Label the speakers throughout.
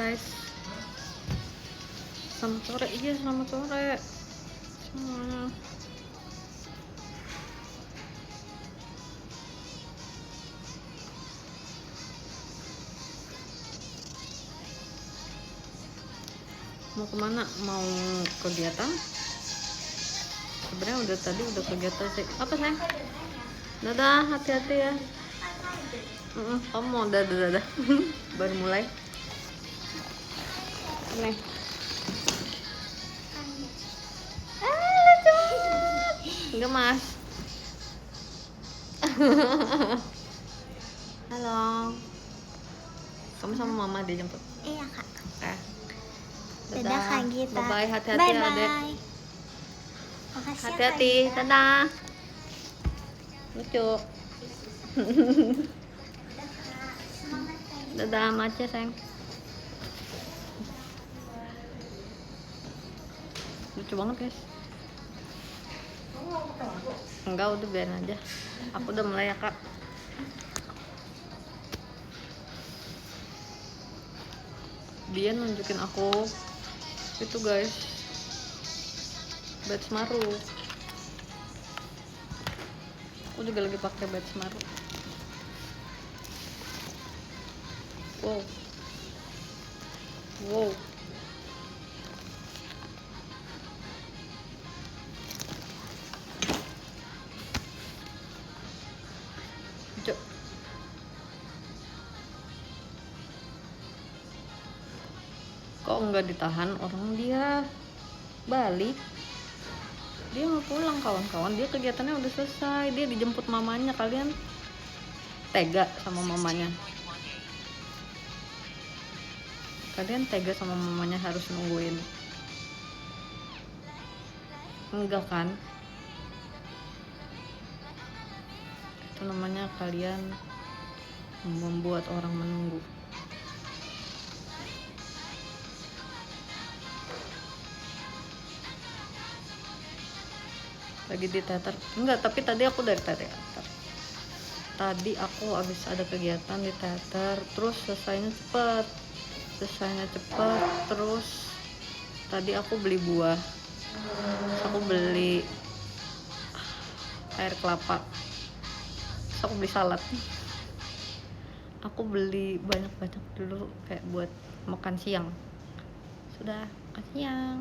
Speaker 1: guys. Selamat sore, iya selamat sore semuanya. Mau kemana? Mau kegiatan? Sebenarnya udah kegiatan sih. Apa sayang? Dadah, hati-hati ya. Kamu mau dadah. Baru mulai. Nih. Lucu. Enggak mas. Halo. Kamu sama mama dijemput?
Speaker 2: Iya kak.
Speaker 1: Dadah
Speaker 2: Kak Gita.
Speaker 1: Bye-bye, hati-hati ya adek.
Speaker 2: Makasih
Speaker 1: Hati-hati,
Speaker 2: ya, Kak Gita.
Speaker 1: dadah. Lucu. Dadah Mace sayang. Lucu banget guys. Enggak, udah biarin aja. Aku udah mulai ya kak. Dia nunjukin aku itu guys, badge maru. Aku juga lagi pakai badge maru. Wow. Cuk. Kok nggak ditahan orang, dia balik. Dia mau pulang kawan-kawan, dia kegiatannya udah selesai, dia dijemput mamanya. Kalian tega sama mamanya? Kalian tega sama mamanya harus nungguin? Enggak kan? Itu namanya kalian membuat orang menunggu. Lagi di teater? Enggak, tapi tadi aku dari teater. Tadi aku habis ada kegiatan di teater, terus selesainya cepet. Terus tadi aku beli buah. Terus aku beli air kelapa. Terus aku beli salad. Aku beli banyak-banyak dulu kayak buat makan siang. Sudah makan siang.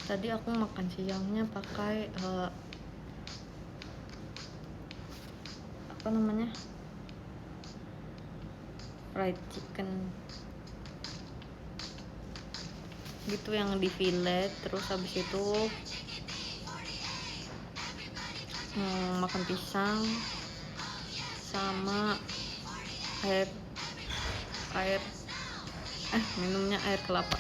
Speaker 1: Tadi aku makan siangnya pakai fried chicken gitu yang di fillet. Terus habis itu makan pisang sama minumnya air kelapa.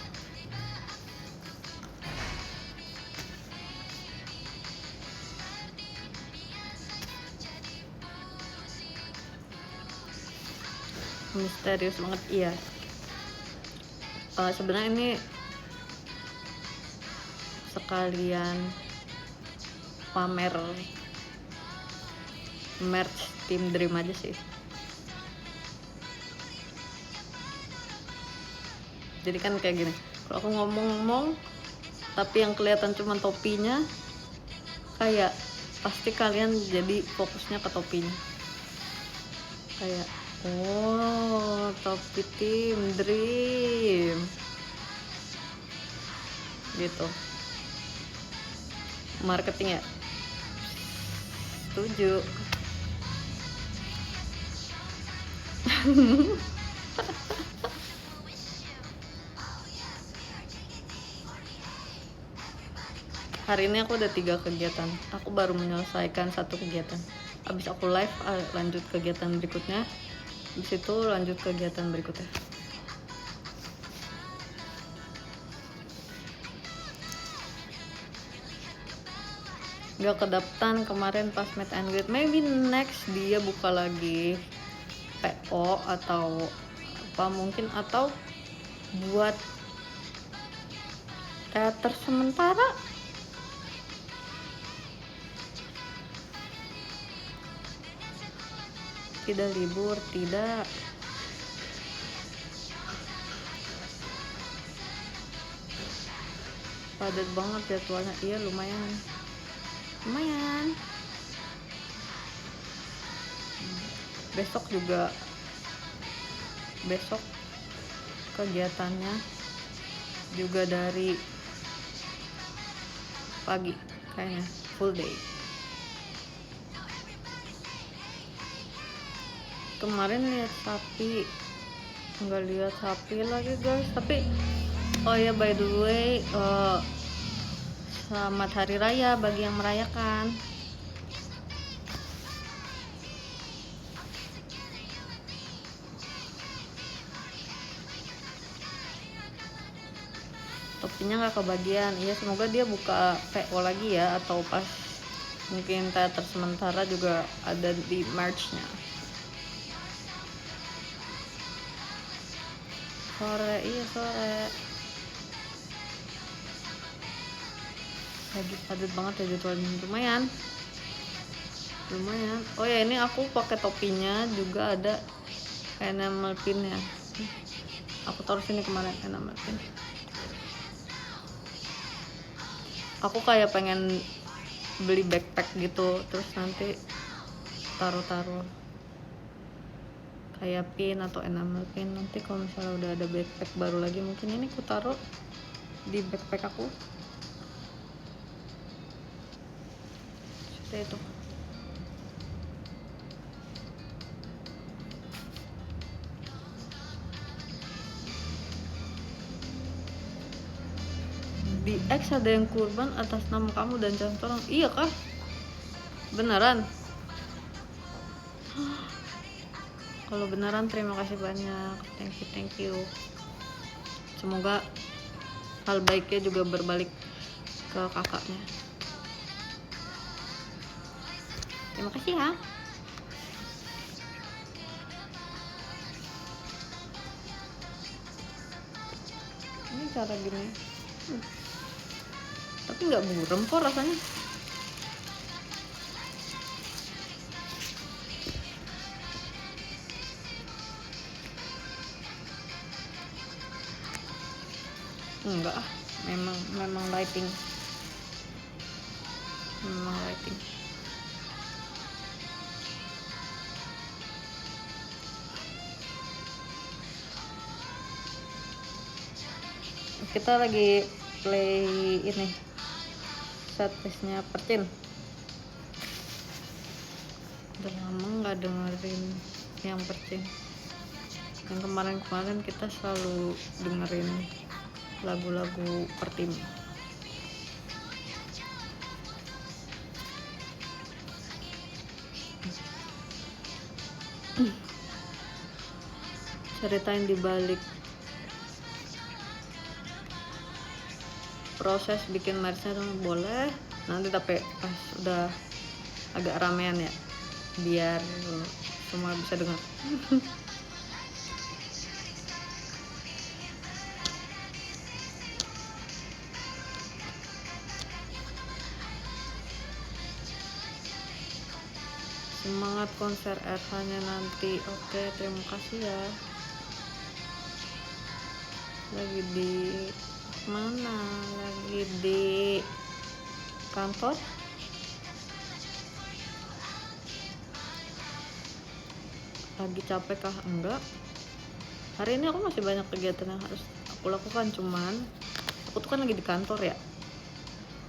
Speaker 1: Misterius banget, iya. Sebenarnya ini sekalian pamer merch Team Dream aja sih. Jadi kan kayak gini, kalau aku ngomong tapi yang kelihatan cuma topinya, kayak pasti kalian jadi fokusnya ke topinya. Kayak topi Team Dream gitu. Marketing ya, setuju. Hari ini aku udah 3 kegiatan. Aku baru menyelesaikan 1 kegiatan. Habis aku live, lanjut kegiatan berikutnya. Habis itu lanjut kegiatan berikutnya. Gak kedapatan kemarin pas meet and greet. Maybe next dia buka lagi PO atau apa mungkin, atau buat teater sementara. Tidak libur, tidak. Padat banget jadwalnya. Iya, lumayan. Besok kegiatannya juga dari pagi, kayaknya full day. Kemarin lihat sapi, nggak lihat sapi lagi guys. Tapi oh ya, by the way, selamat hari raya bagi yang merayakan. Topinya nggak kebagian. Iya, semoga dia buka PO lagi ya, atau pas mungkin teater sementara juga ada di March-nya. Sore. Lagi padat banget ya jadwalnya. Lumayan. Oh ya, ini aku pakai topinya juga ada enamel pinnya. Aku taruh sini kemarin enamel pin. Aku kayak pengen beli backpack gitu, terus nanti taruh kayak pin atau enamel pin. Nanti kalau misalnya udah ada backpack baru lagi, mungkin ini aku taruh di backpack aku. Seperti itu. Di X ada yang kurban atas nama kamu dan jangan tolong. Iya kah? Beneran? Kalau beneran terima kasih banyak. Thank you. Semoga hal baiknya juga berbalik ke kakaknya. Terima kasih ya. Ini cara gini. Tapi nggak buram kok rasanya. Enggak, memang lighting. Kita lagi play ini set listnya Percin. Udah lama nggak dengerin yang Percin. Yang kemarin kita selalu dengerin lagu-lagu Pertim. Ceritain dibalik proses bikin merchnya dong. Boleh nanti, tapi pas udah agak ramean ya, biar semua bisa dengar. Semangat konser RH-nya nanti. Oke, terima kasih ya. Lagi di mana? Lagi di kantor. Lagi capek kah? Enggak. Hari ini aku masih banyak kegiatan yang harus aku lakukan, cuman aku tuh kan lagi di kantor ya,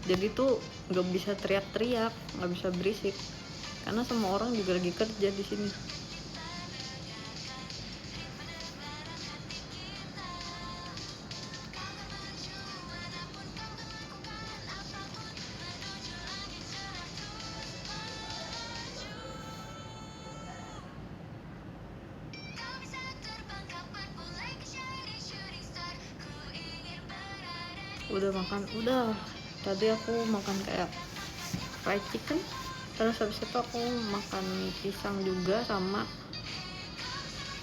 Speaker 1: jadi tuh nggak bisa teriak-teriak, nggak bisa berisik, karena semua orang juga lagi kerja di sini. Udah makan? Udah. Tadi aku makan kayak fried chicken, terus habis itu aku makan pisang juga sama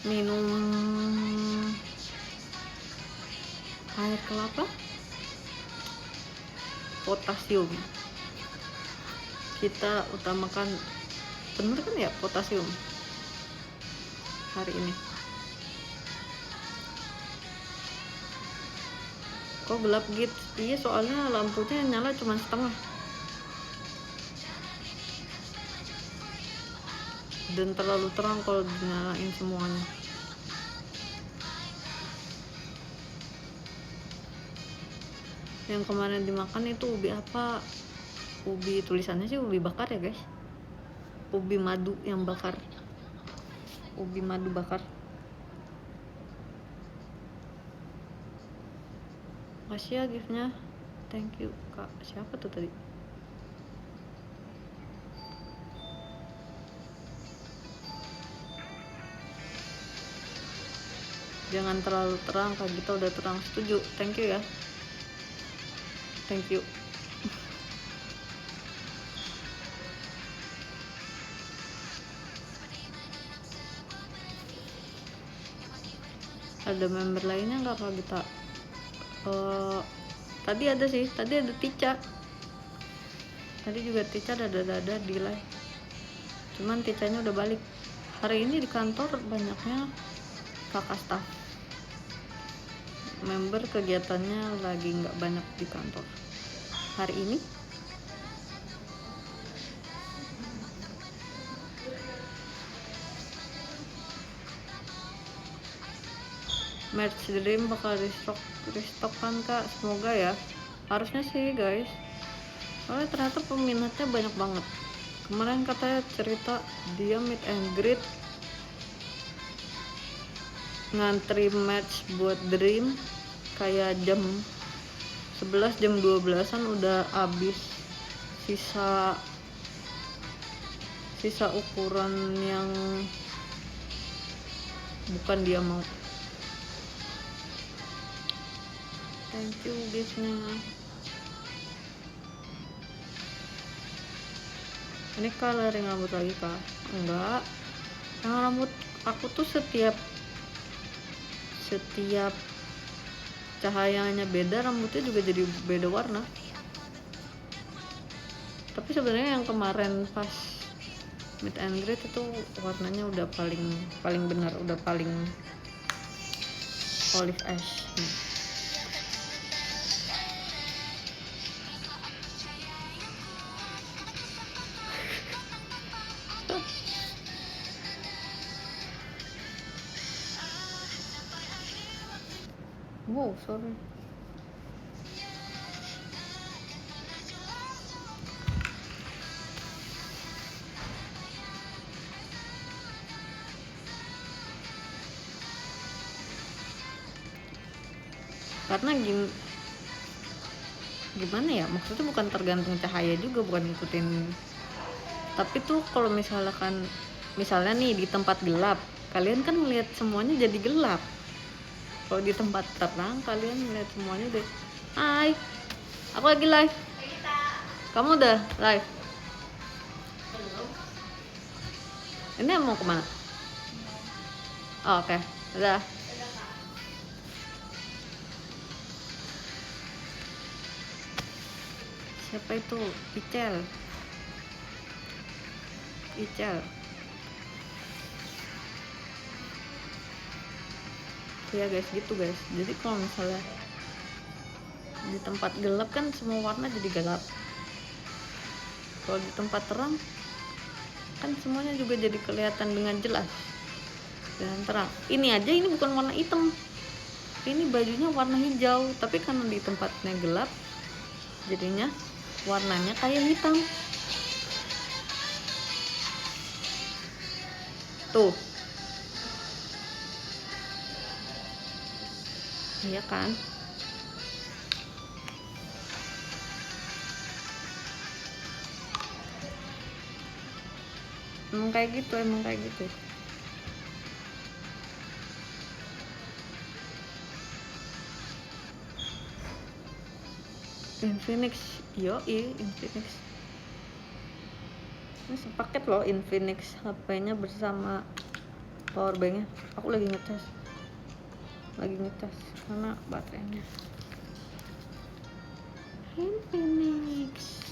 Speaker 1: minum air kelapa potasium. Kita utamakan, bener kan ya, potasium. hari ini. Kok gelap gitu? Iya, soalnya lampunya nyala cuma setengah dan terlalu terang kalau dinyalain semuanya. Yang kemarin dimakan itu ubi apa? Ubi, tulisannya sih ubi bakar ya guys. Ubi madu yang bakar. Ubi madu bakar. Makasih ya giftnya. Thank you kak. Siapa tuh tadi? Jangan terlalu terang, kak kita udah terang. Setuju. Thank you ya. Thank you. Ada member lainnya nggak kak kita? Tadi ada sih. Tadi ada Tica. Tadi juga Tica ada di live. Cuman Ticanya udah balik. Hari ini di kantor banyaknya kakak staff. Member kegiatannya lagi nggak banyak di kantor hari ini. Merch Dream bakal restock kan kak? Semoga ya, harusnya sih guys, soalnya ternyata peminatnya banyak banget. Kemarin katanya cerita dia meet and greet ngantri match buat Dream kayak jam 11, jam 12-an udah habis sisa ukuran yang bukan dia mau. Thank you giftnya. Ini coloring rambut lagi kak? Enggak, yang rambut aku tuh setiap cahayanya beda, rambutnya juga jadi beda warna. Tapi sebenarnya yang kemarin pas meet and greet itu warnanya udah paling benar, udah paling olive ash. Wow, sorry. Karena gimana ya, maksudnya bukan tergantung cahaya juga, bukan ngikutin. Tapi tuh kalau misalnya nih di tempat gelap, kalian kan melihat semuanya jadi gelap. Kalau di tempat terang kalian melihat semuanya deh. Hai, aku lagi live. Kamu udah live? Ini mau kemana? Oh, oke. Udah. Siapa itu? Icel. Ya guys, gitu guys. Jadi kalau misalnya di tempat gelap kan semua warna jadi gelap. Kalau di tempat terang kan semuanya juga jadi kelihatan dengan jelas dan terang. Ini aja ini bukan warna hitam, ini bajunya warna hijau, tapi karena di tempatnya gelap jadinya warnanya kayak hitam. Tuh, iya kan? Emang kayak gitu. Infinix, Infinix. Ini sepaket loh Infinix HP-nya bersama powerbanknya. Aku lagi ngecas karena baterainya. Infinix.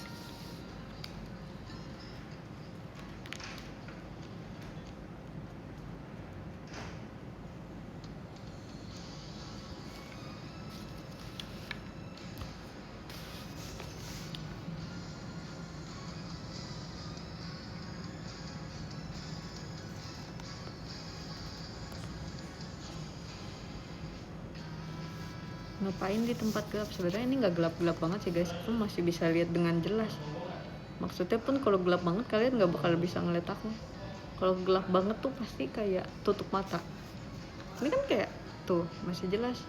Speaker 1: ngapain di tempat gelap. Sebenarnya ini nggak gelap-gelap banget sih guys, aku masih bisa lihat dengan jelas. Maksudnya pun kalau gelap banget kalian nggak bakal bisa ngeliat aku. Kalau gelap banget tuh pasti kayak tutup mata. Ini kan kayak tuh masih jelas.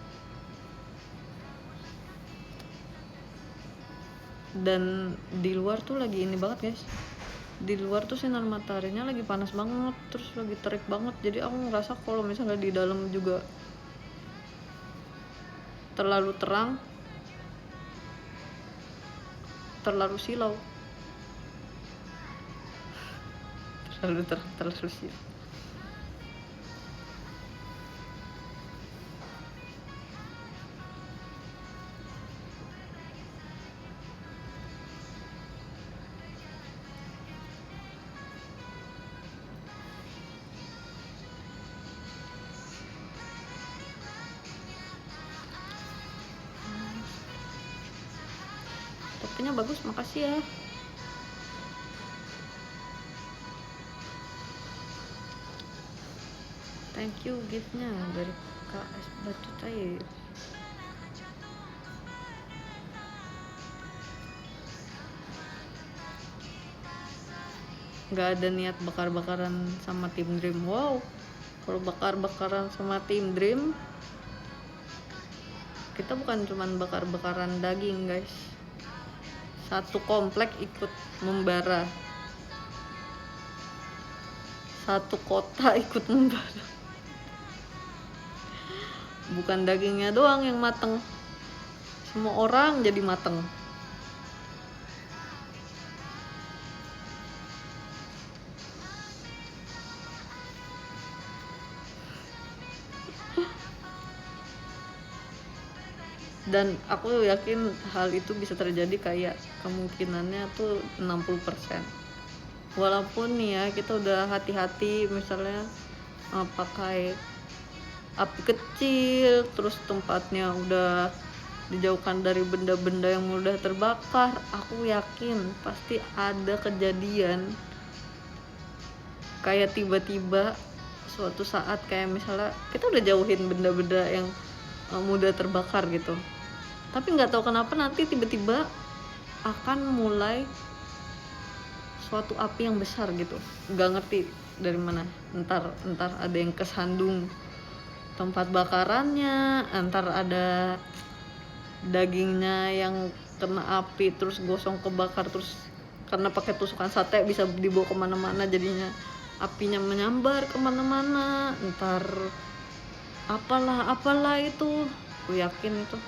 Speaker 1: Dan di luar tuh lagi ini banget guys, di luar tuh sinar mataharinya lagi panas banget, terus lagi terik banget. Jadi aku ngerasa kalau misalnya di dalam juga terlalu terang, terlalu silau, terlalu terang, terlalu silau. Topinya bagus, makasih ya. Thank you giftnya dari KS Batu Cair. Nggak ada niat bakar-bakaran sama tim Dream. Wow, kalau bakar-bakaran sama tim Dream, kita bukan cuman bakar-bakaran daging guys, satu komplek ikut membara, satu kota ikut membara. Bukan dagingnya doang yang mateng, semua orang jadi mateng. Dan aku yakin hal itu bisa terjadi, kayak kemungkinannya tuh 60%. Walaupun nih ya kita udah hati-hati misalnya pakai api kecil, terus tempatnya udah dijauhkan dari benda-benda yang mudah terbakar, aku yakin pasti ada kejadian kayak tiba-tiba suatu saat kayak misalnya kita udah jauhin benda-benda yang mudah terbakar gitu, tapi nggak tahu kenapa nanti tiba-tiba akan mulai suatu api yang besar gitu, nggak ngerti dari mana. Entar ada yang kesandung tempat bakarannya, entar ada dagingnya yang kena api terus gosong kebakar, terus karena pakai tusukan sate bisa dibawa kemana-mana, jadinya apinya menyambar kemana-mana. Entar apalah itu, aku yakin itu.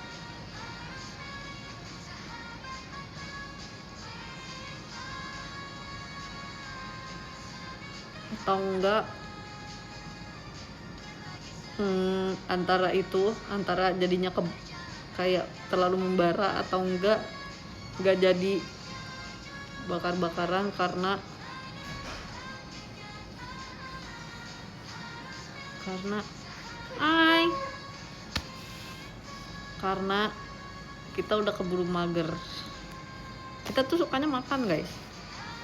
Speaker 1: Atau enggak antara jadinya kayak terlalu membara, atau enggak jadi bakar-bakaran karena kita udah keburu mager. Kita tuh sukanya makan guys,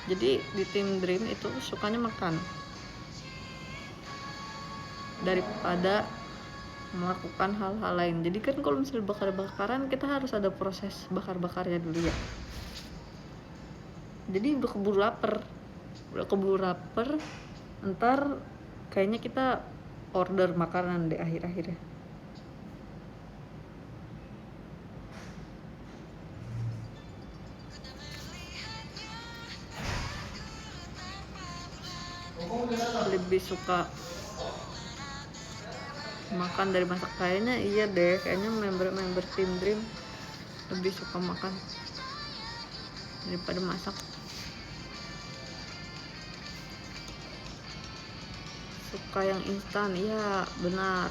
Speaker 1: jadi di tim Dream itu sukanya makan daripada melakukan hal-hal lain. Jadi kan kalau misalnya bakar-bakaran kita harus ada proses bakar-bakarnya dulu ya. Jadi udah keburu lapar, ntar kayaknya kita order makanan deh akhir-akhirnya. Lebih suka makan dari masak, kayaknya iya deh, kayaknya member tim Dream lebih suka makan daripada masak. Suka yang instan, iya benar.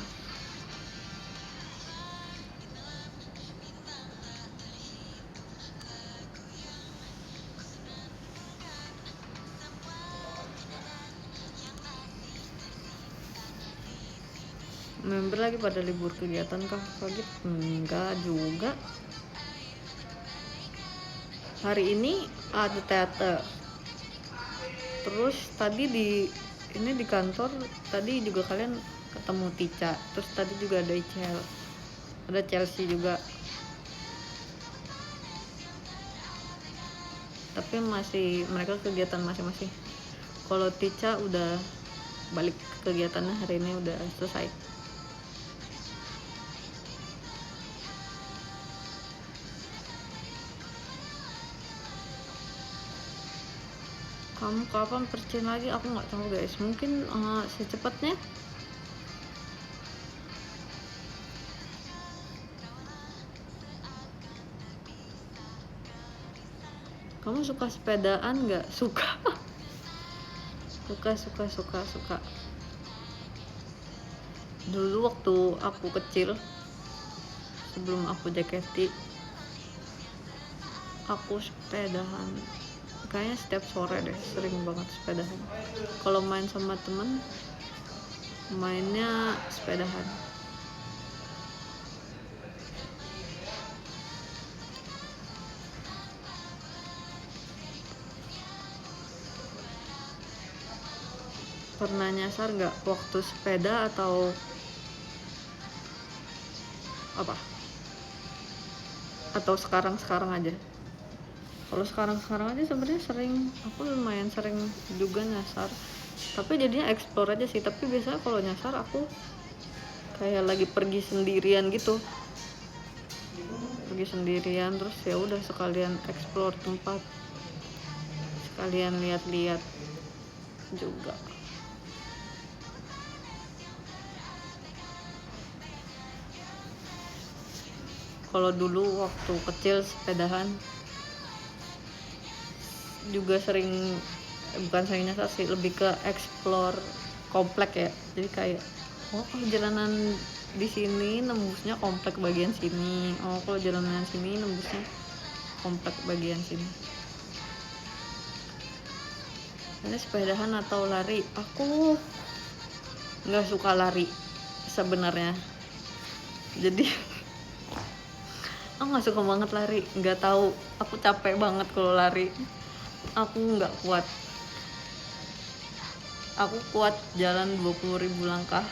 Speaker 1: Member lagi pada libur kegiatan kah pagi? Enggak juga. Hari ini ada teater. Terus tadi di kantor tadi juga kalian ketemu Tica. Terus tadi juga ada Icel. ada Chelsea juga, tapi masih mereka kegiatan masing-masing. Kalau Tica udah balik kegiatannya hari ini, udah selesai. Kamu kapan percin lagi? Aku nggak tahu guys, mungkin secepatnya. Kamu suka sepedaan nggak? Suka. suka. Dulu waktu aku kecil, sebelum aku JKT, aku sepedahan kayaknya setiap sore deh, sering banget sepedahan. Kalau main sama temen, mainnya sepedahan. Pernah nyasar nggak waktu sepeda atau apa? Atau sekarang aja? Kalau sekarang aja sebenarnya sering, aku lumayan sering juga nyasar, tapi jadinya explore aja sih. Tapi biasanya kalau nyasar aku kayak lagi pergi sendirian gitu, terus ya udah sekalian explore tempat, sekalian lihat-lihat juga. Kalau dulu waktu kecil sepedahan juga sering, bukan sering nyasar sih, lebih ke explore komplek ya. Jadi kayak, oh kalau jalanan di sini nembusnya komplek bagian sini, oh kalau jalanan sini nembusnya komplek bagian sini. Ini sepedahan atau lari? Aku nggak suka lari sebenarnya, jadi aku nggak suka banget lari. Nggak tahu, aku capek banget kalau lari. Aku nggak kuat. Aku kuat jalan 20.000 langkah,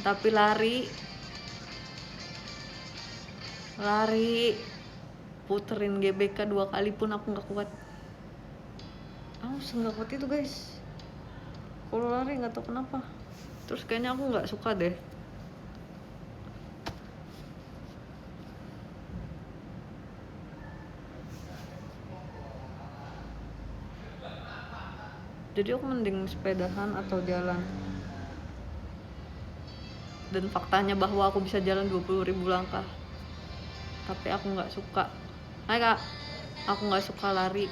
Speaker 1: tapi lari puterin GBK 2 kali pun aku nggak kuat. Aku nggak kuat itu guys. Kalau lari nggak tahu kenapa. Terus kayaknya aku nggak suka deh. Jadi aku mending sepedahan atau jalan. Dan faktanya bahwa aku bisa jalan 20.000 langkah, tapi aku nggak suka. Hai kak, aku nggak suka lari.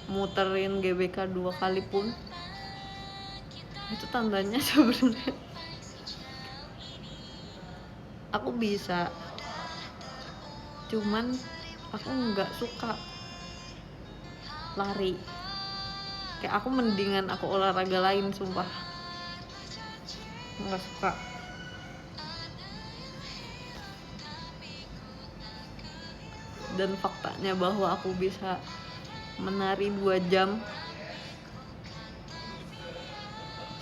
Speaker 1: Muterin GBK 2 kali pun itu tandanya sebenarnya aku bisa, cuman aku nggak suka lari. Kayak aku mendingan aku olahraga lain, sumpah nggak suka. Dan faktanya bahwa aku bisa menari 2 jam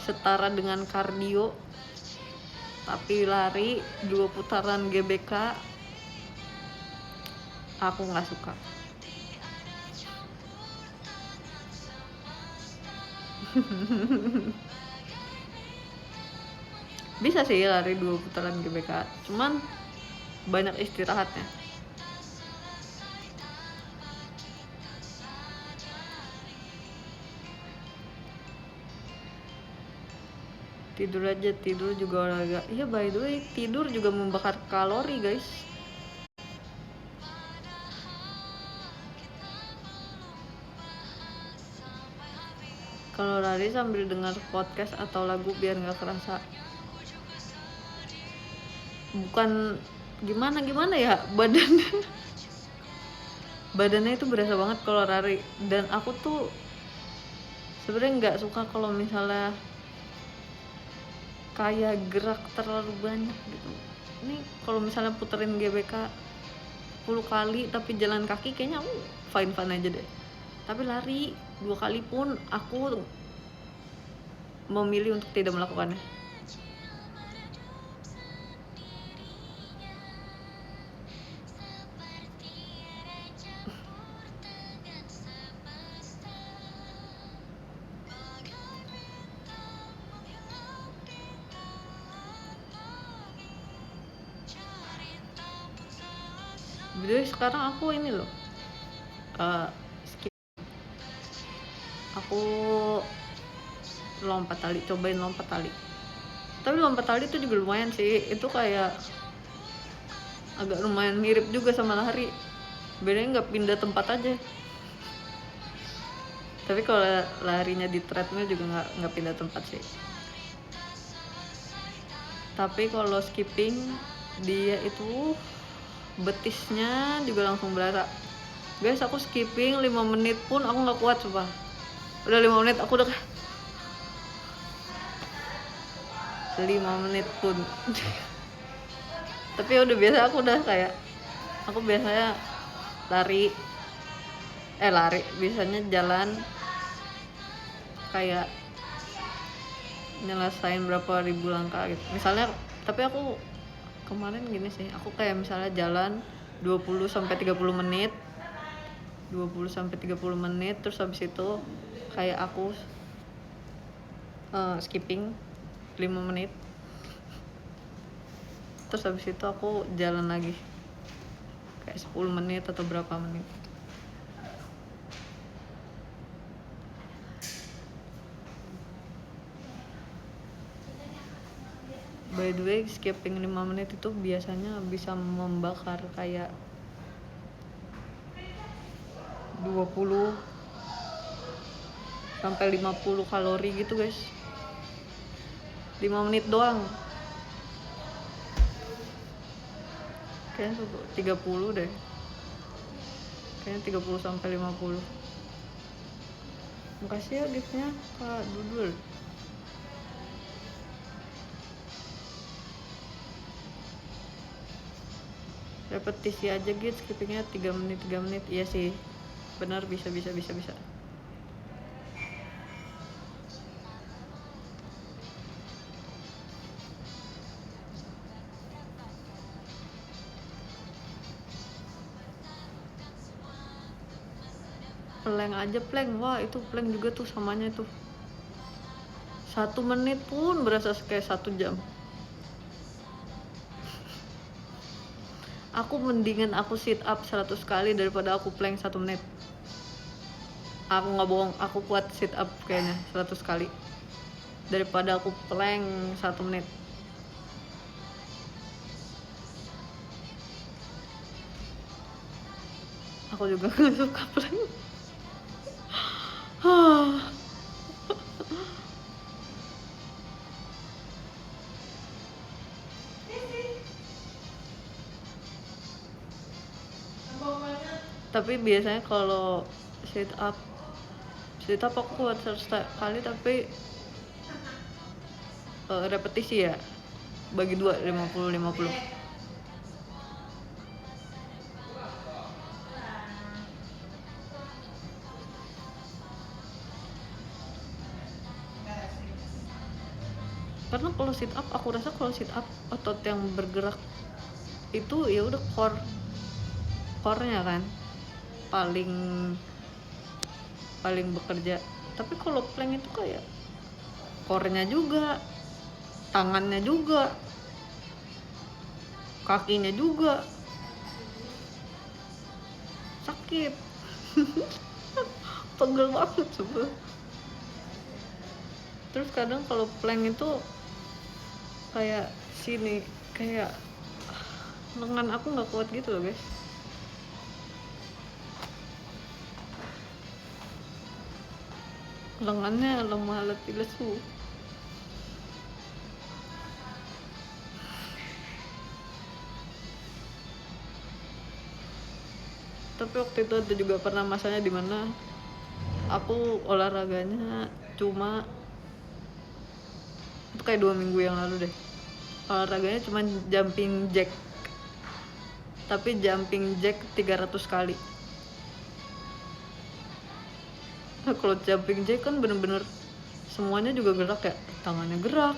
Speaker 1: setara dengan kardio, tapi lari 2 putaran GBK aku nggak suka. Bisa sih lari 2 putaran GBK, cuman banyak istirahatnya. Tidur aja, tidur juga olahraga. Iya, by the way, tidur juga membakar kalori guys. Kalau lari sambil dengar podcast atau lagu biar nggak kerasa. Bukan gimana ya, badannya itu berasa banget kalau lari. Dan aku tuh sebenarnya nggak suka kalau misalnya kayak gerak terlalu banyak gitu. Ini kalau misalnya puterin GBK 10 kali tapi jalan kaki, kayaknya aku fine aja deh. Tapi lari 2 kali pun aku memilih untuk tidak melakukannya. Jadi sekarang aku ini loh, skip. Aku lompat tali, cobain lompat tali. Tapi lompat tali itu juga lumayan sih, itu kayak agak lumayan mirip juga sama lari. Bedanya nggak pindah tempat aja. Tapi kalau larinya di treadmill juga nggak pindah tempat sih. Tapi kalau skipping dia itu betisnya juga langsung berasa. Guys, aku skipping 5 menit pun aku nggak kuat coba. Udah 5 menit aku udah 5 menit pun. Tapi udah biasa, aku udah kayak aku biasanya lari biasanya jalan kayak nyelesain berapa ribu langkah gitu misalnya. Tapi aku kemarin gini sih, aku kayak misalnya jalan 20 sampai 30 menit 20 sampai 30 menit, terus habis itu kayak aku skipping 5 menit, terus habis itu aku jalan lagi kayak 10 menit atau berapa menit. By the way, skipping 5 menit itu biasanya bisa membakar kayak 20 sampai 50 kalori gitu guys. 5 menit doang. Kayaknya 30 deh. Kayaknya 30 sampai 50. Makasih ya giftnya Kak Dudul. Repetisi aja gitu, skippingnya 3 menit. Iya sih, benar, bisa. Plank aja, wah itu plank juga tuh samanya tuh 1 menit pun berasa kayak 1 jam. Aku mendingan aku sit up 100 kali daripada aku plank 1 menit. Aku nggak bohong, aku kuat sit up kayaknya 100 kali daripada aku plank 1 menit. Aku juga nggak suka plank. Tapi biasanya kalau sit up aku kuat 100 kali, tapi repetisi ya bagi 2, 50. Karena kalau sit up, aku rasa kalau sit up otot yang bergerak itu ya udah core-nya kan paling bekerja. Tapi kalau plank itu kayak core-nya juga, tangannya juga, kakinya juga sakit. Pegel banget coba. Terus kadang kalau plank itu kayak sini, kayak lengan aku nggak kuat gitu loh guys. Lengannya lemah letih lesu. Tapi waktu itu ada juga pernah masanya dimana aku olahraganya cuma itu kayak 2 minggu yang lalu deh. Olahraganya cuma jumping jack, tapi jumping jack 300 kali. Nah, kalau jumping jack kan bener-bener semuanya juga gerak ya, tangannya gerak,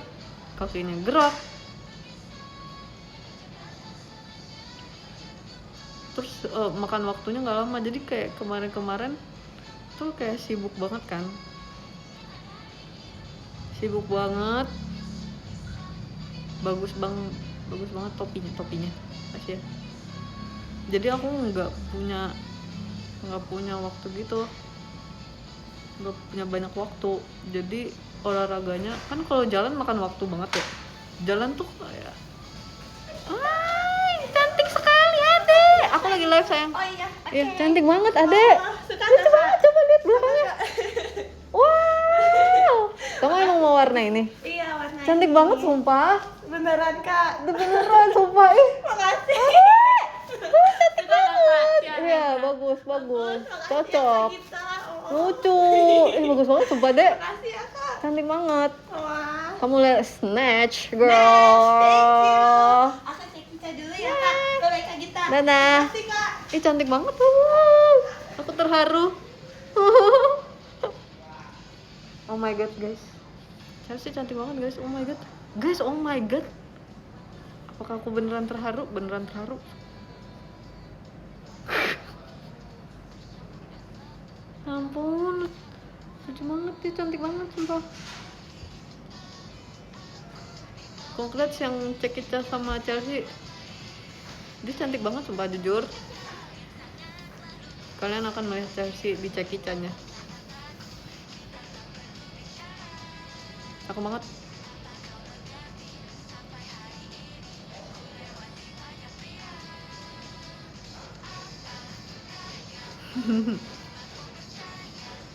Speaker 1: kakinya gerak. Terus makan waktunya nggak lama, jadi kayak kemarin tuh kayak sibuk banget kan, bagus banget topinya. Kasih ya. jadi aku nggak punya waktu gitu, nggak punya banyak waktu. Jadi olahraganya kan kalau jalan makan waktu banget ya, jalan tuh kayak cantik sekali adek, aku lagi live sayang.
Speaker 2: Oh iya, oke.
Speaker 1: Ya cantik banget adek.
Speaker 2: Suka
Speaker 1: Lucu
Speaker 2: Kak.
Speaker 1: banget, coba lihat belakangnya. Wow, kamu emang mau warna ini?
Speaker 2: Iya, warna
Speaker 1: Cantik
Speaker 2: ini.
Speaker 1: banget sumpah.
Speaker 2: Beneran Kak.
Speaker 1: Beneran sumpah ih.
Speaker 2: Makasih.
Speaker 1: Cantik
Speaker 2: Suka nggak, Kak?
Speaker 1: banget. Iya bagus.
Speaker 2: Makasih
Speaker 1: Cocok.
Speaker 2: ya, Kak Gita.
Speaker 1: Lucu. Bagus banget sumpah dek.
Speaker 2: Makasih ya Kak.
Speaker 1: Cantik banget.
Speaker 2: Wah.
Speaker 1: Kamu lihat snatch girl.
Speaker 2: Thank you. Aku cek Gita dulu ya Kak. Bye Kak Gita.
Speaker 1: Dadah.
Speaker 2: Makasih Kak.
Speaker 1: Ih cantik banget tuh. Aku terharu. Oh my god guys. Chelsea cantik banget guys. Oh my god. Guys, oh my god. Apakah aku beneran terharu? Beneran terharu. Ampun. Lucu banget dia, cantik banget sumpah. Congrats yang Cekica sama Chelsea. Dia cantik banget sumpah jujur. Kalian akan melihat Chelsea di Cekicanya. Aku banget.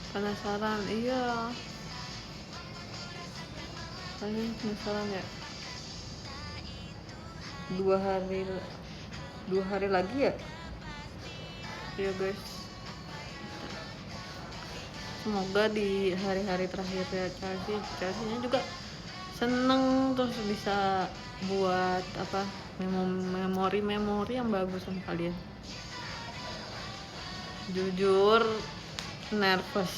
Speaker 1: Penasaran, iya. Kalian penasaran ya? 2 hari lagi ya? Iya guys. Semoga di hari-hari terakhir ya Chelsea-nya juga seneng, terus bisa buat apa memori yang bagus sama kalian. Jujur nervous,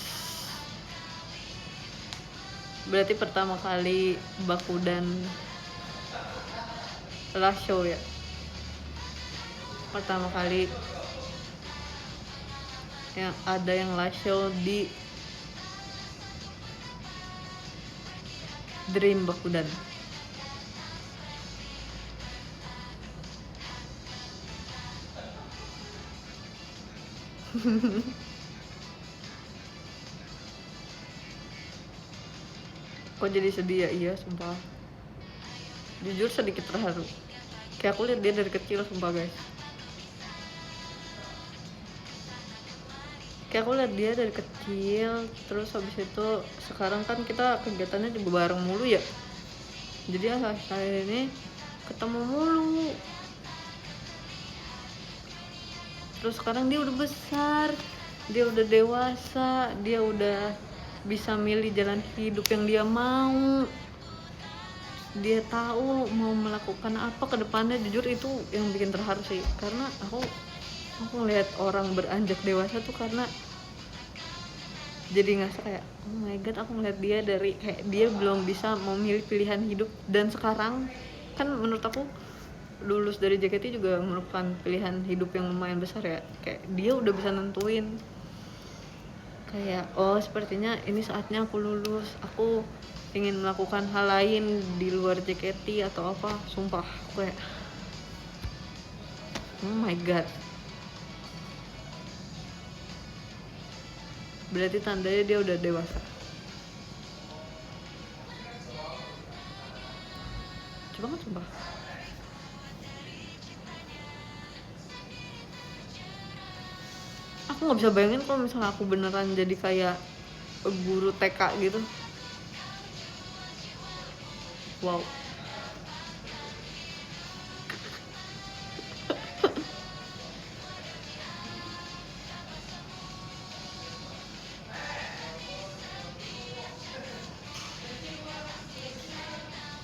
Speaker 1: berarti pertama kali Bakudan last show ya, pertama kali yang ada yang last show di Dream Bakudan. Kok jadi sedih ya? Iya sumpah, jujur sedikit terharu. Kayak aku lihat dia dari kecil sumpah guys. Kayak aku lihat dia dari kecil, terus habis itu sekarang kan kita kegiatannya juga bareng mulu ya, jadi akhir-akhir ini ketemu mulu. Terus sekarang dia udah besar, dia udah dewasa, dia udah bisa milih jalan hidup yang dia mau, dia tahu mau melakukan apa ke depannya. Jujur itu yang bikin terharu sih, karena aku ngelihat orang beranjak dewasa tuh karena jadi ngerasa kayak oh my god, aku ngeliat dia dari kayak dia belum bisa memilih pilihan hidup, dan sekarang kan menurut aku lulus dari JKT juga merupakan pilihan hidup yang lumayan besar ya. Kayak dia udah bisa nentuin kayak oh sepertinya ini saatnya aku lulus, aku ingin melakukan hal lain di luar JKT atau apa. Sumpah aku kayak oh my god, berarti tandanya dia udah dewasa. Coba banget sumpah. Aku nggak bisa bayangin kalau misalnya aku beneran jadi kayak guru TK gitu. Wow.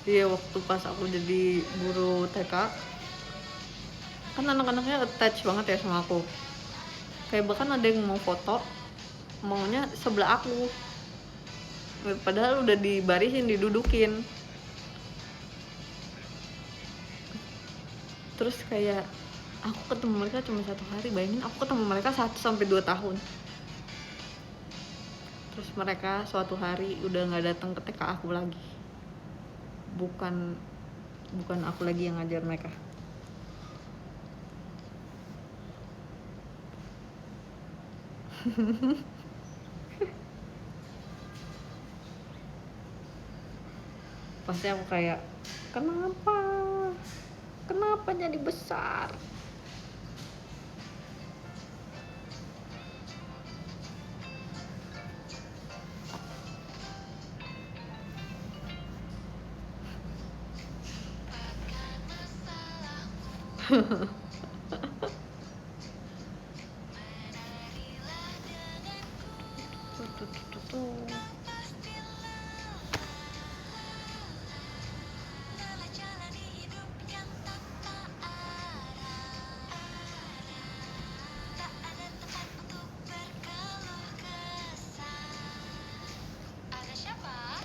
Speaker 1: Iya, waktu pas aku jadi guru TK kan anak-anaknya attach banget ya sama aku. Kayak bahkan ada yang mau foto, maunya sebelah aku, padahal udah dibarisin, didudukin. Terus kayak aku ketemu mereka cuma 1 hari, bayangin aku ketemu mereka 1-2 tahun. Terus mereka suatu hari udah nggak datang ke TK aku lagi. Bukan aku lagi yang ngajar mereka. Pasti aku kayak, kenapa jadi besar.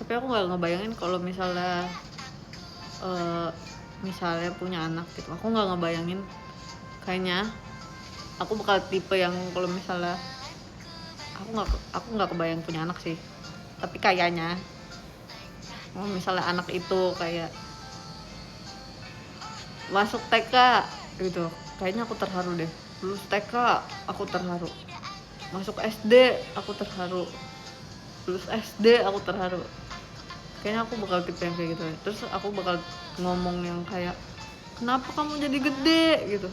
Speaker 1: Tapi aku nggak ngebayangin kalau misalnya punya anak gitu. Aku nggak ngebayangin, kayaknya aku bakal tipe yang kalau misalnya aku nggak kebayang punya anak sih. Tapi kayaknya misalnya anak itu kayak masuk TK gitu, kayaknya aku terharu deh. Lulus TK aku terharu, masuk SD aku terharu, lulus SD aku terharu. Kayaknya aku bakal tipe yang kayak gitu. Terus aku bakal ngomong yang kayak, kenapa kamu jadi gede gitu,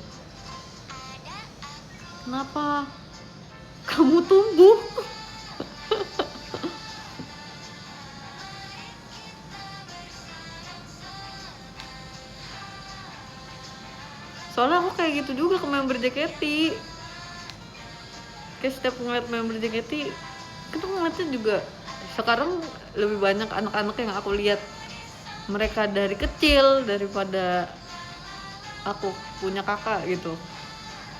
Speaker 1: kenapa kamu tumbuh. Soalnya aku kayak gitu juga ke member JKT. Kayak setiap ngeliat member JKT, kita ngeliatnya juga sekarang lebih banyak anak-anak yang aku lihat mereka dari kecil daripada aku punya kakak gitu.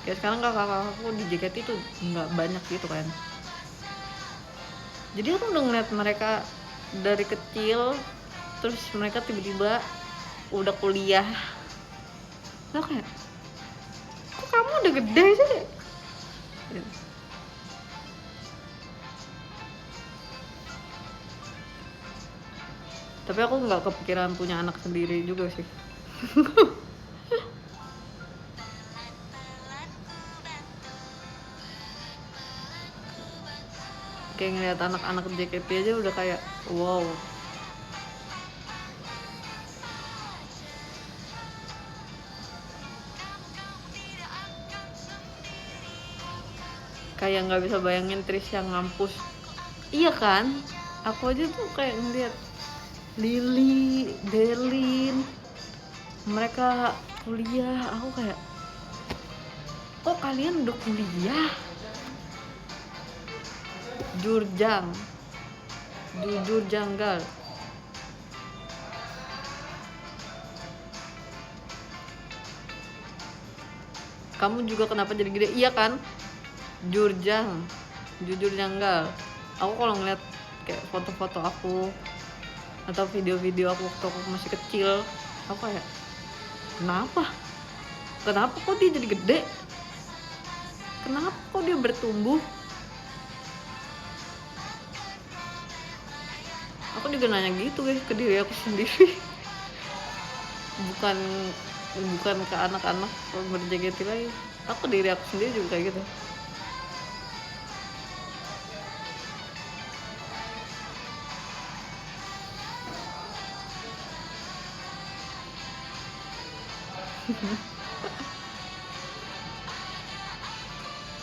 Speaker 1: Kayak sekarang kakak aku di JKT itu nggak banyak gitu kan. Jadi aku udah ngeliat mereka dari kecil, terus mereka tiba-tiba udah kuliah. Nah kayak, kok kamu udah gede sih? Gitu. Tapi aku nggak kepikiran punya anak sendiri juga sih. Kayak ngeliat anak-anak JKT aja udah kayak wow. Kayak nggak bisa bayangin Tris yang ngampus. Iya kan? Aku aja tuh kayak ngeliat Lily, Delin, mereka kuliah. Aku kayak, kok kalian udah kuliah? Jujur janggal. Kamu juga kenapa jadi gede? Iya kan? Jujur janggal. Aku kalau ngeliat kayak foto-foto aku atau video-video aku waktu aku masih kecil, aku kayak, kenapa kok dia jadi gede, kenapa kok dia bertumbuh. Aku juga nanya gitu guys ke diri aku sendiri. bukan ke anak-anak berJKT lagi, aku diri aku sendiri juga kayak gitu.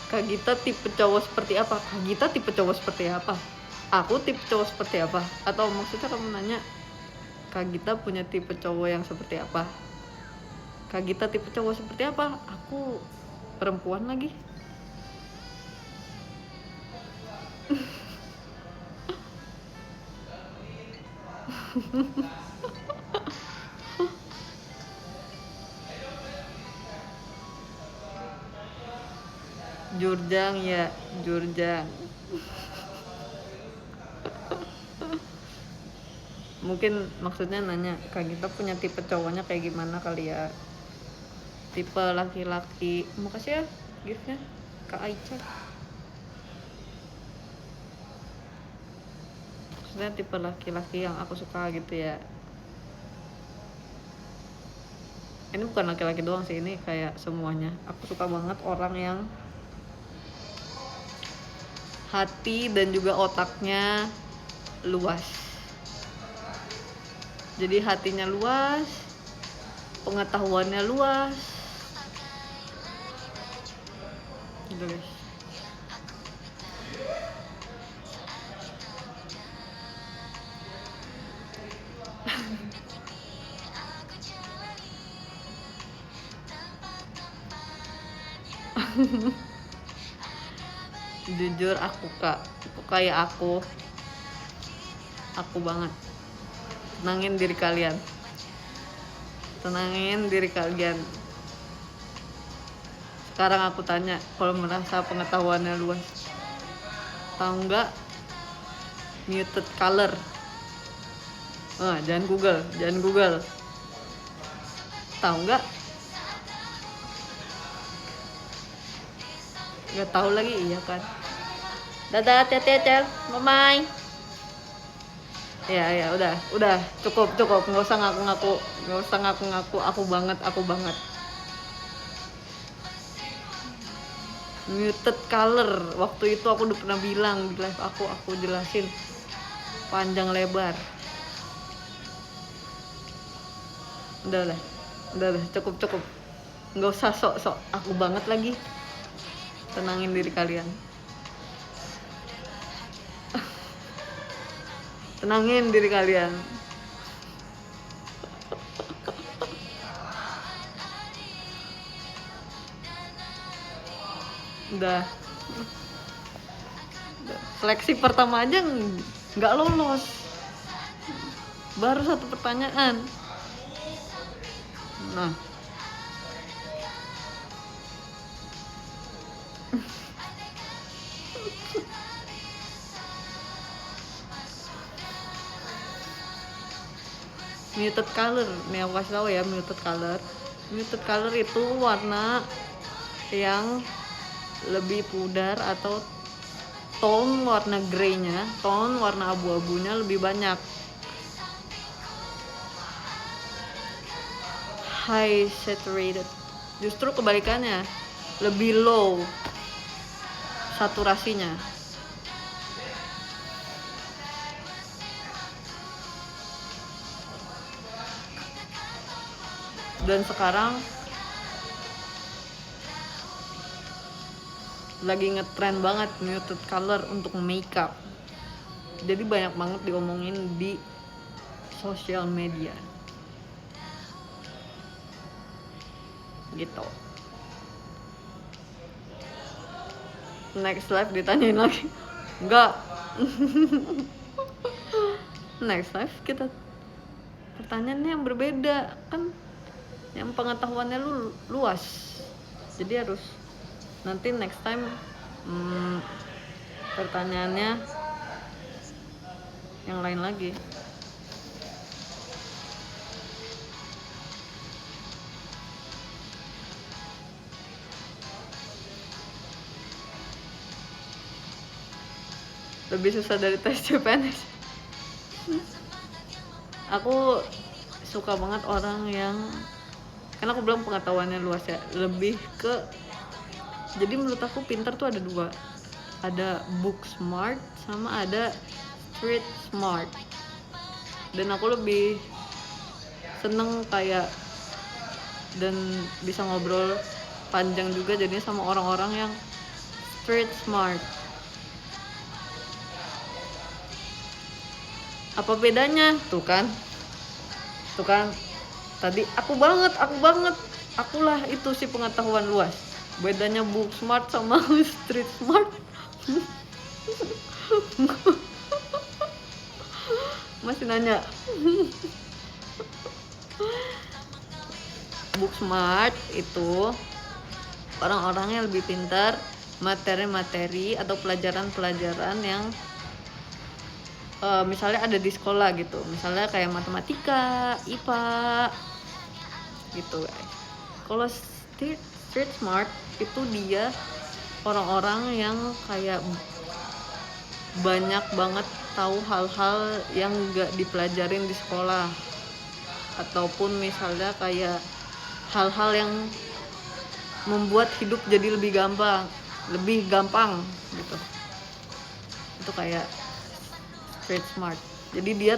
Speaker 1: Kak Gita tipe cowok seperti apa? Kak Gita tipe cowok seperti apa? Aku tipe cowok seperti apa? Atau maksudnya kamu nanya Kak Gita punya tipe cowok yang seperti apa? Kak Gita tipe cowok seperti apa? Aku perempuan lagi. Jurjang ya, Jurjang. Mungkin maksudnya nanya Kak Gita punya tipe cowoknya kayak gimana kali ya? Tipe laki-laki. Makasih ya giftnya Kak Aicha. Maksudnya tipe laki-laki yang aku suka gitu ya. Ini bukan laki-laki doang sih, ini kayak semuanya. Aku suka banget orang yang hati dan juga otaknya luas. Jadi hatinya luas, pengetahuannya luas. Gitu guys. Jujur aku kayak aku banget. Tenangin diri kalian. Sekarang aku tanya, kalau merasa pengetahuannya luas, tahu nggak muted color? Jangan Google. Tahu nggak? Nggak tahu lagi, iya kan? Dadah, hati-hati, bye. Ya, udah, cukup, nggak usah ngaku-ngaku, aku banget. Muted color, waktu itu aku udah pernah bilang di live aku jelasin panjang lebar. Udah, cukup, nggak usah sok aku banget lagi. Tenangin diri kalian. Tenangin diri kalian. Udah. Seleksi pertama aja nggak lolos. Baru 1 pertanyaan. Nah. Muted color, nih aku kasih tahu ya, muted color itu warna yang lebih pudar atau tone warna grey-nya, tone warna abu-abunya lebih banyak. High saturated, justru kebalikannya, lebih low saturasinya. Dan sekarang lagi ngetren banget muted color untuk makeup. Jadi banyak banget diomongin di sosial media. Gitu. Next live ditanyain lagi. Enggak. Next live kita pertanyaannya yang berbeda kan, yang pengetahuannya luas. Jadi harus nanti next time pertanyaannya yang lain lagi. Lebih susah dari tes CPNS. Aku suka banget orang yang, karena aku bilang pengetahuannya luas ya, lebih ke, jadi menurut aku pintar tuh ada 2, ada book smart sama ada street smart. Dan aku lebih seneng kayak, dan bisa ngobrol panjang juga jadinya sama orang-orang yang street smart. Apa bedanya? Tuh kan tadi aku banget, akulah itu si pengetahuan luas. Bedanya book smart sama street smart. Masih nanya. Book smart itu orang-orang yang lebih pintar materi-materi atau pelajaran-pelajaran yang misalnya ada di sekolah gitu, misalnya kayak matematika, IPA gitu guys. Kalau street smart itu dia orang-orang yang kayak banyak banget tahu hal-hal yang gak dipelajarin di sekolah, ataupun misalnya kayak hal-hal yang membuat hidup jadi lebih gampang gitu. itu kayak street smart. Jadi dia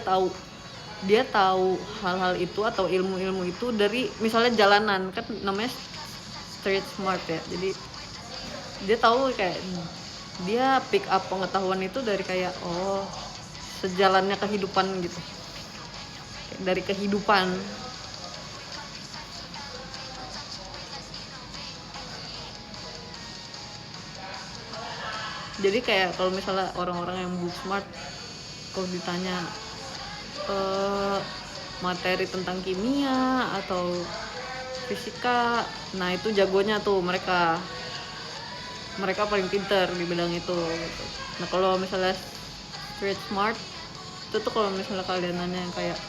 Speaker 1: tahu hal-hal itu atau ilmu-ilmu itu dari misalnya jalanan, kan namanya street smart ya. Jadi dia tahu kayak dia pick up pengetahuan itu dari kayak sejalannya kehidupan gitu, dari kehidupan. Jadi kayak kalau misalnya orang-orang yang book smart, kalau ditanya materi tentang kimia atau fisika, nah itu jagonya tuh mereka paling pinter di bidang itu gitu. Nah kalau misalnya street smart itu tuh kalau misalnya kalian nanya yang kayak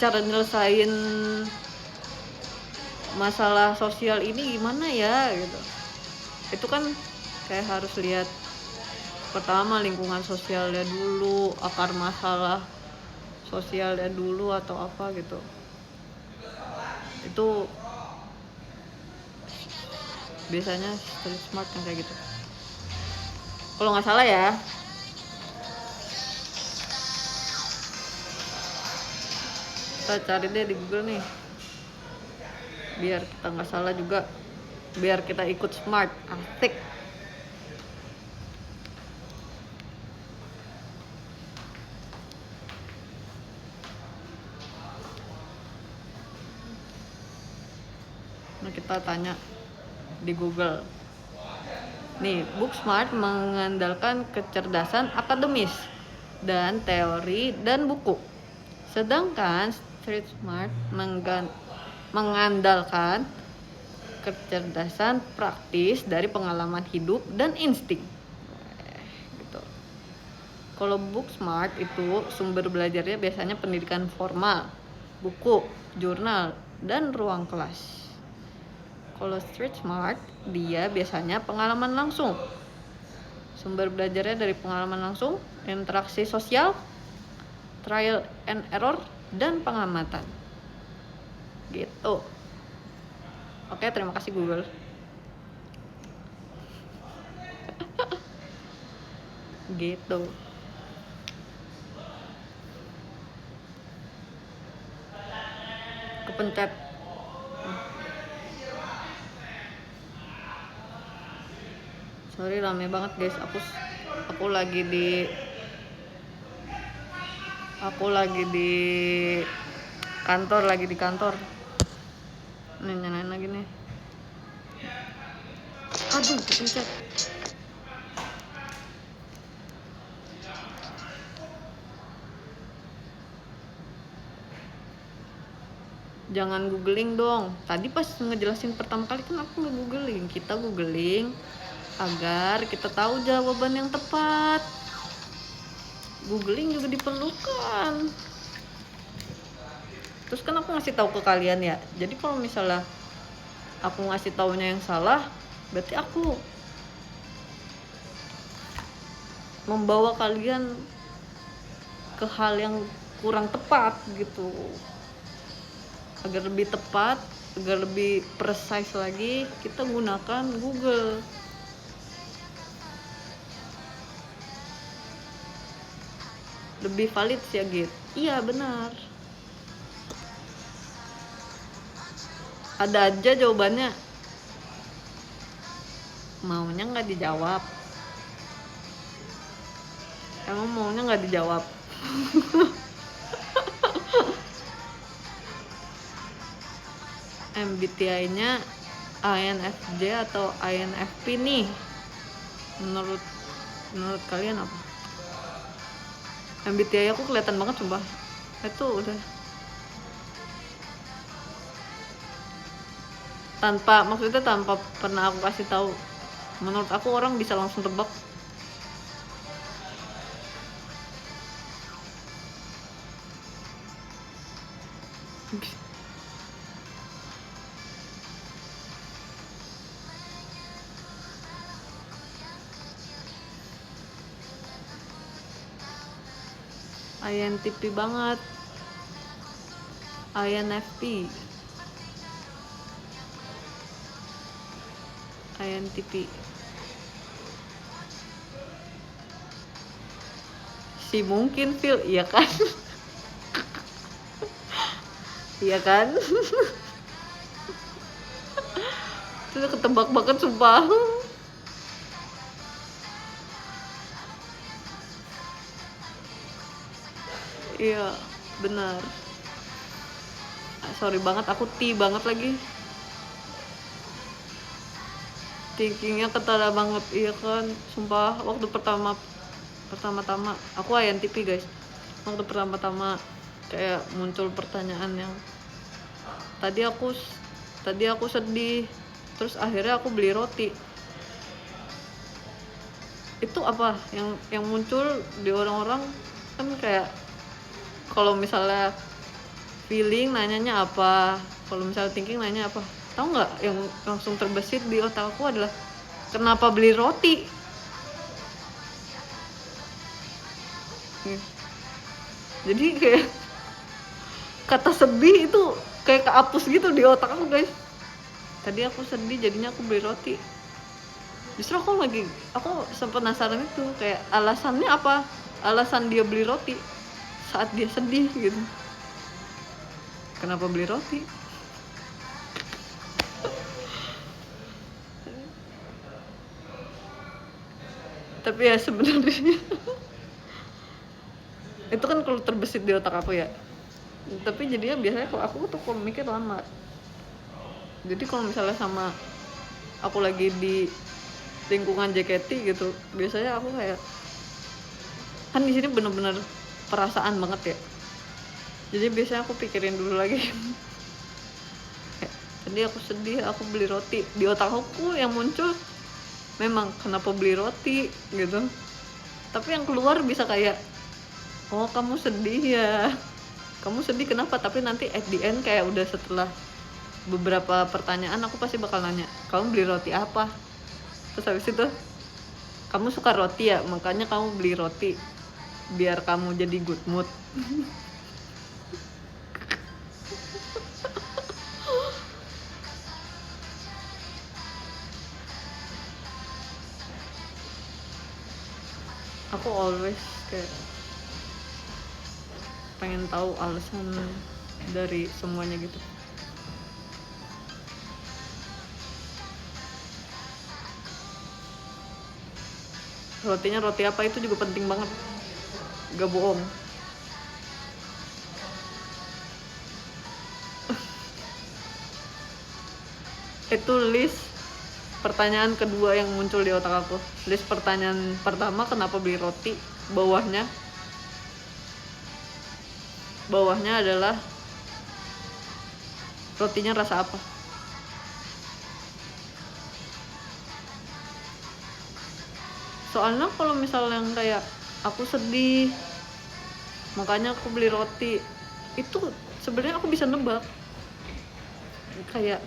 Speaker 1: cara nyelesain masalah sosial ini gimana ya gitu, itu kan kayak harus lihat pertama lingkungan sosialnya dulu, akar masalah sosialnya dulu atau apa gitu. Itu biasanya street smart yang kayak gitu kalau nggak salah ya. Kita cari deh di Google nih biar kita nggak salah juga, biar kita ikut smart. Asik. Nah kita tanya di Google nih, book smart mengandalkan kecerdasan akademis dan teori dan buku, sedangkan street smart mengandalkan kecerdasan praktis dari pengalaman hidup dan insting gitu. Kalau book smart itu sumber belajarnya biasanya pendidikan formal, buku, jurnal, dan ruang kelas. Kalau street smart, dia biasanya pengalaman langsung. Sumber belajarnya dari pengalaman langsung, interaksi sosial, trial and error, dan pengamatan. Gitu. Oke, terima kasih Google. Gitu. Kepencet. Sorry rame banget guys, aku lagi di kantor. Nih nyalain lagi nih. Aduh, kepencet. Jangan googling dong. Tadi pas ngejelasin pertama kali kan aku nggak googling. Kita googling agar kita tahu jawaban yang tepat. Googling juga diperlukan. Terus kan aku ngasih tahu ke kalian ya. Jadi kalau misalnya aku ngasih taunya yang salah, berarti aku membawa kalian ke hal yang kurang tepat gitu. Agar lebih tepat, agar lebih precise lagi, kita gunakan Google. Lebih valid sih ya Git. Iya benar. Ada aja jawabannya, maunya nggak dijawab. Emang maunya nggak dijawab. MBTI-nya INFJ atau INFP nih? Menurut kalian apa? MBTI aku kelihatan banget coba. Itu udah maksudnya tanpa pernah aku kasih tahu. Menurut aku orang bisa langsung tebak. INTP banget. INFP. INTP. Si mungkin feel, iya kan? Iya kan? Itu ketebak banget sumpah. Iya, benar. Sorry banget, aku banget lagi. Thinkingnya ketara banget, iya kan? Sumpah, waktu pertama-tama aku INTP guys. Waktu pertama-tama kayak muncul pertanyaan yang tadi aku sedih, terus akhirnya aku beli roti. Itu apa yang muncul di orang-orang kan kayak kalau misalnya feeling nanyanya apa, kalau misalnya thinking nanya apa, tahu nggak yang langsung terbesit di otak aku adalah kenapa beli roti. Jadi kayak kata sedih itu kayak kehapus gitu di otak aku guys. Tadi aku sedih jadinya aku beli roti. Justru aku sempat penasaran itu kayak alasannya apa, alasan dia beli roti saat dia sedih gitu, kenapa beli roti. Tapi ya sebenarnya itu kan kalau terbesit di otak aku ya, tapi jadinya biasanya kalau aku tuh kalau mikir lama. Jadi kalau misalnya sama aku lagi di lingkungan JKT gitu, biasanya aku kayak kan di sini bener-bener perasaan banget ya, jadi biasanya aku pikirin dulu lagi. Tadi aku sedih aku beli roti, di otak aku yang muncul memang kenapa beli roti gitu, tapi yang keluar bisa kayak oh kamu sedih ya, kamu sedih kenapa, tapi nanti at the end kayak udah setelah beberapa pertanyaan aku pasti bakal nanya kamu beli roti apa, terus habis itu kamu suka roti ya makanya kamu beli roti biar kamu jadi good mood. Aku always kayak pengen tahu alasan dari semuanya gitu. Rotinya roti apa itu juga penting banget, gak bohong. Itu list pertanyaan kedua yang muncul di otak aku. List pertanyaan pertama kenapa beli roti, bawahnya adalah rotinya rasa apa. Soalnya kalau misalnya yang kayak aku sedih makanya aku beli roti, itu sebenarnya aku bisa nebak kayak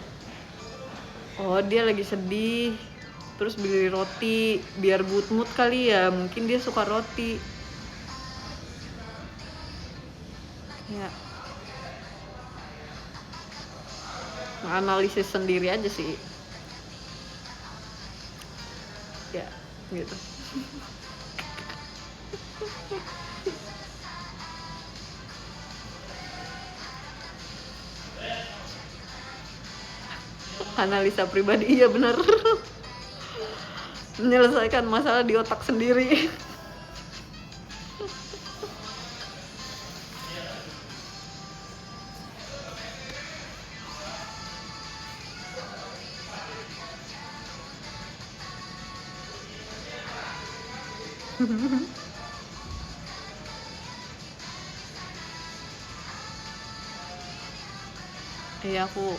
Speaker 1: oh dia lagi sedih terus beli roti biar good mood kali ya, mungkin dia suka roti ya. Analisis sendiri aja sih ya gitu. Analisa pribadi, iya benar. Menyelesaikan masalah di otak sendiri. Iya aku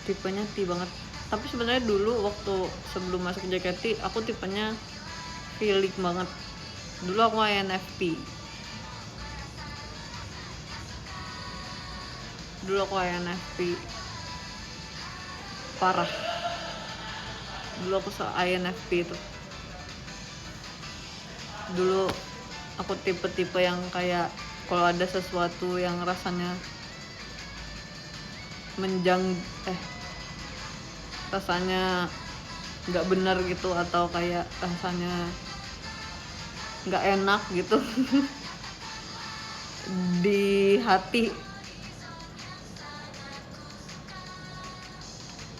Speaker 1: tipenya T banget, tapi sebenarnya dulu waktu sebelum masuk JKT aku tipenya feeling banget. Dulu aku INFP, parah. Dulu aku INFP itu. Dulu aku tipe-tipe yang kayak kalau ada sesuatu yang rasanya rasanya nggak benar gitu, atau kayak rasanya nggak enak gitu di hati,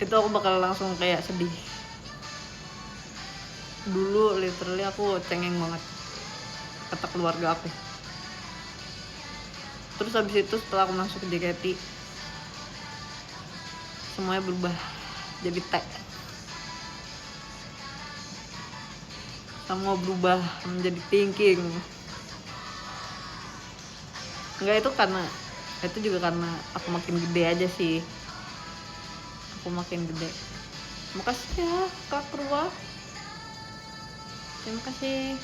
Speaker 1: itu aku bakal langsung kayak sedih. Dulu literally aku cengeng banget kata keluarga aku. Terus habis itu setelah aku masuk ke JKT, semuanya berubah jadi teh. Semua berubah menjadi thinking. Enggak, itu juga karena aku makin gede aja sih. Aku makin gede. Makasih ya Kak Purwa. Terima kasih.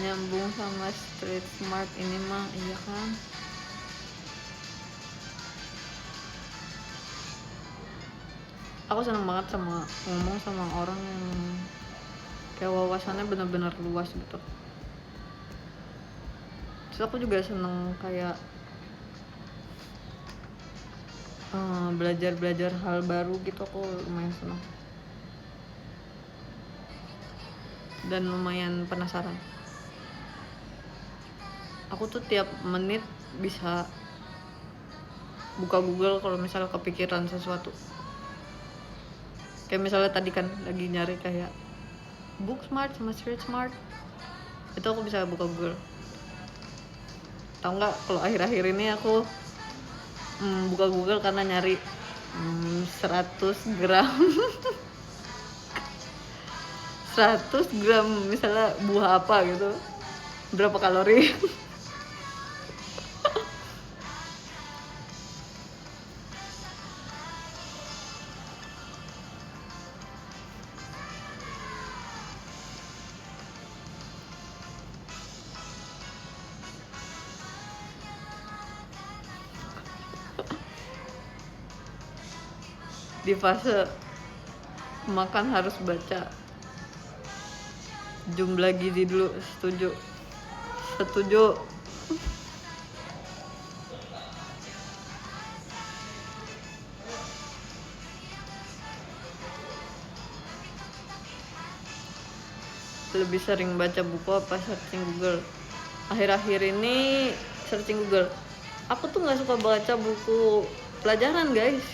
Speaker 1: Nyambung sama street smart ini mah, iya kan? Aku seneng banget sama ngomong sama orang yang kayak wawasannya benar-benar luas gitu. Terus aku juga seneng kayak belajar hal baru gitu, aku lumayan seneng dan lumayan penasaran. Aku tuh tiap menit bisa buka Google kalau misalnya kepikiran sesuatu. Kayak misalnya tadi kan lagi nyari kayak book smart sama street smart, itu aku bisa buka Google. Tahu nggak kalau akhir-akhir ini aku buka Google karena nyari 100 gram 100 gram misalnya buah apa gitu, berapa kalori. Di fase makan harus baca jumlah gizi dulu. Setuju. Lebih sering baca buku apa searching Google? Akhir-akhir ini searching Google. Aku tuh nggak suka baca buku pelajaran guys.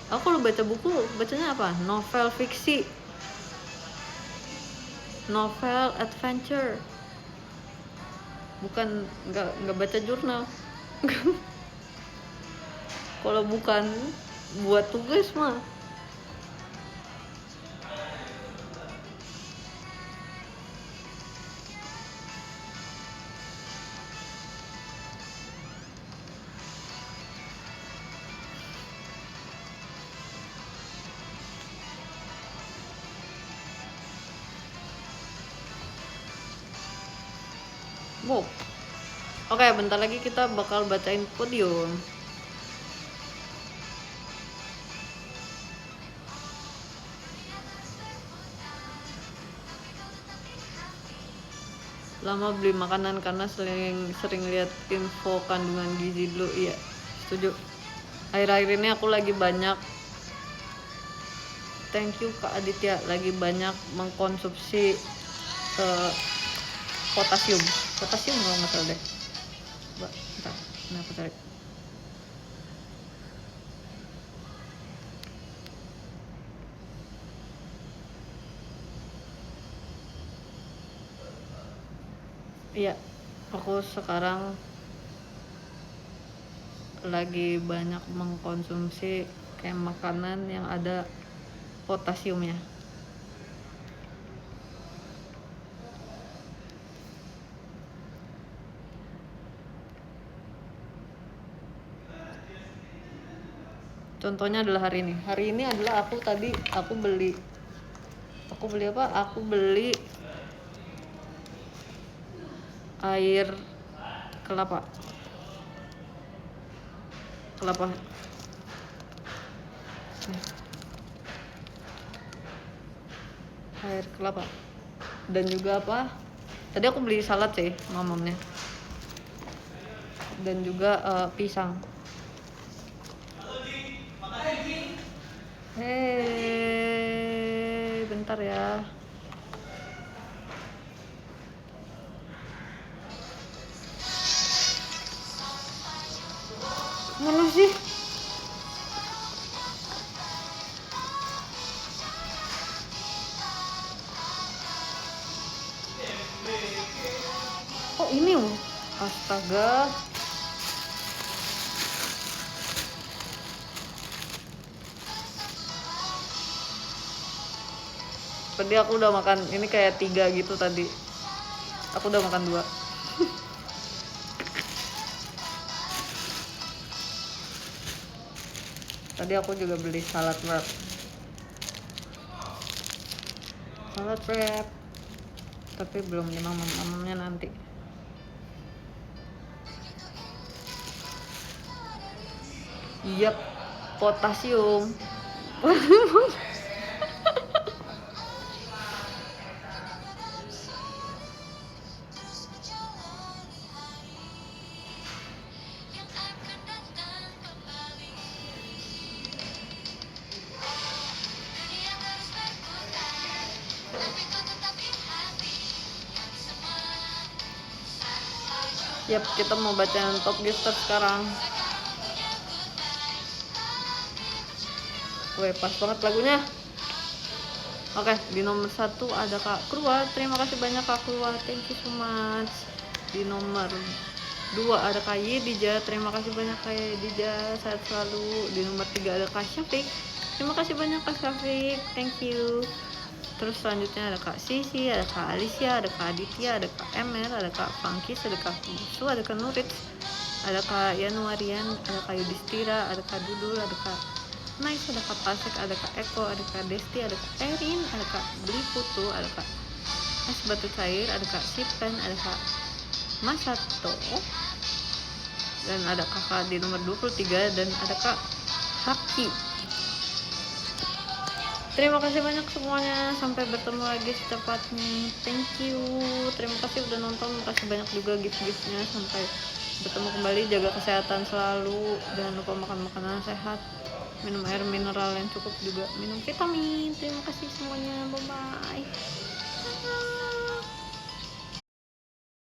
Speaker 1: Aku kalau baca buku bacanya apa? Novel fiksi, novel adventure, bukan nggak baca jurnal. Kalau bukan buat tugas mah Wow. Oke, bentar lagi kita bakal bacain podium. Lama beli makanan karena sering lihat info kandungan gizi dulu. Iya, setuju. Akhir-akhir ini aku lagi banyak, thank you Kak Aditya, lagi banyak mengkonsumsi potasium kalau nggak salah deh. Bentar, ini aku cari. Iya, aku sekarang lagi banyak mengkonsumsi kayak makanan yang ada potasiumnya. Contohnya adalah hari ini adalah aku beli apa? Aku beli air kelapa air kelapa dan juga apa, tadi aku beli salad sih mamamnya. dan juga pisang. Hei, bentar ya. Mana sih? Oh ini loh, astaga. Tadi aku udah makan, ini kayak 3 gitu tadi. Aku udah makan 2. Tadi aku juga beli salad wrap. Salad wrap. Tapi belum mamamnya nanti. Yap, potasium. Yap, kita mau bacain top gister sekarang. Weh, pas banget lagunya. Oke, di nomor 1 ada Kak Krua. Terima kasih banyak Kak Krua, thank you so much. Di nomor 2 ada Kak Yedija. Terima kasih banyak Kak Yedija, sehat selalu. Di nomor 3 ada Kak Syafiq. Terima kasih banyak Kak Syafiq, thank you. Terus selanjutnya ada Kak Sisi, ada Kak Alicia, ada Kak Aditya, ada Kak Emer, ada Kak Fangkis, ada Kak Musu, ada Kak Nurit, ada Kak Yanuarian, ada Kak Yudhistira, ada Kak Dudul, ada Kak Nice, ada Kak Pasek, ada Kak Eko, ada Kak Desti, ada Kak Erin, ada Kak Beli Putu, ada Kak Es Batu Cair, ada Kak Sipen, ada Kak Masato, dan ada kakak di nomor 23, dan ada Kak Haki. Terima kasih banyak semuanya, sampai bertemu lagi secepatnya. Thank you, terima kasih udah nonton, makasih banyak juga gift-giftnya. Sampai bertemu kembali, jaga kesehatan selalu, jangan lupa makan makanan sehat, minum air mineral yang cukup, juga minum vitamin. Terima kasih semuanya, bye bye.